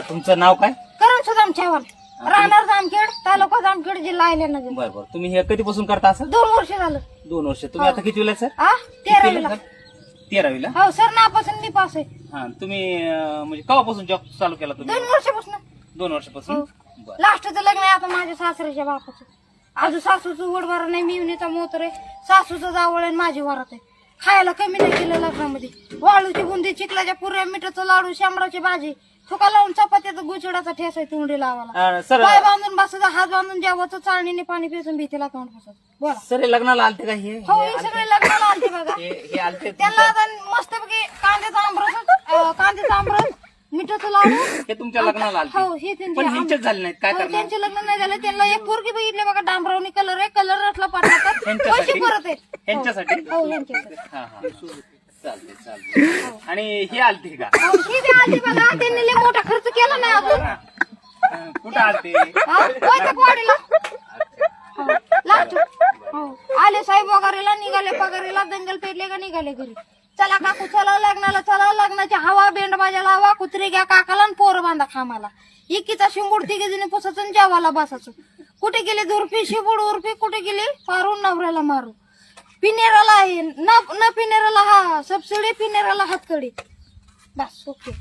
तुमचं नाव काय? करण सुदाम चव्हाण, राहणार जामखेड, तालुका जामखेड, जिल्हा अहिल्यानगर. बरं तुम्ही हे कधीपासून करता असं? 2 वर्ष झालं. 2 वर्ष. तुम्ही आता कितवीला आहे सर? 13वीला. 13वीला. हो सर, नापासून मी पास आहे. हा तुम्ही म्हणजे केव्हापासून जॉब चालू केला तुम्ही? 2 वर्षापासून. 2 वर्षापासून. बरं. लास्टचं लग्न आहे आता माझ्या सासऱ्याच्या बापाचं. अजून सासूचं वडवार नाही, मी नेता मोतर आहे, सासूचं जावळ आहे, माझी वरात आहे. खायला कमी नाही केलं लग्नामध्ये. वाळूची बुंदी, चिखलाच्या पुऱ्या, मिठाचं लाडू, शामराची भाजी, चुका लावून चपात्याचा गुचडाचा ठेस आहे तोंडी लावायला. सर पाय बांधून बसायचा, हात बांधून जेवायचं, चाळणीने पाणी पिसून भीतीला तोंड बसायचं. बोला. सर हे लग्नाला आलते का? हे हो, हे सगळे लग्नाला आलते बघा. हे आलते त्यांना आता मस्तपैकी कांद्याचा आंबरस, मिठाचं लाडू. हे तुमच्या लग्नाला आलते? हो, हे त्यांचे पण ह्यांचेच झाले नाहीत, काय करणार? त्यांचे लग्न नाही झालं. त्यांना एक पोरगी बघितली बघा, डांबरावनी कलर आहे, कलर रटला पाठवतात, पैसे परत आहेत. ह्यांच्यासाठी? हो, ह्यांच्यासाठी. हा हा चालते चालते. आणि हे आलते का? हो, ही बी आली बघा. त्यांनी लय मोठा खर्च केला नाही अजून. कुठं आलते? वाडीला. हो, लास्ट. हो, आले साहेब वगैरेला, निघाले पगारीला, दंगल पेटले का निघाले घरी. चला काकू, चला लग्नाला, चला लग्नाची हवा, बेंड बाजाला हवा, कुत्रे घ्या काकाला आणि पोरं बांधा खामाला. इकीचा शिंबूड तिघे जणी पुसाचं, जेवाला बसायचं. कुठे गेले धुरपी, शिबूड उरपी, कुठे गेले पारून नवऱ्याला मारू. पिनेराला आहे न पिनेराला हा सबसिडी, पिनेराला हातकडी. बस ओके.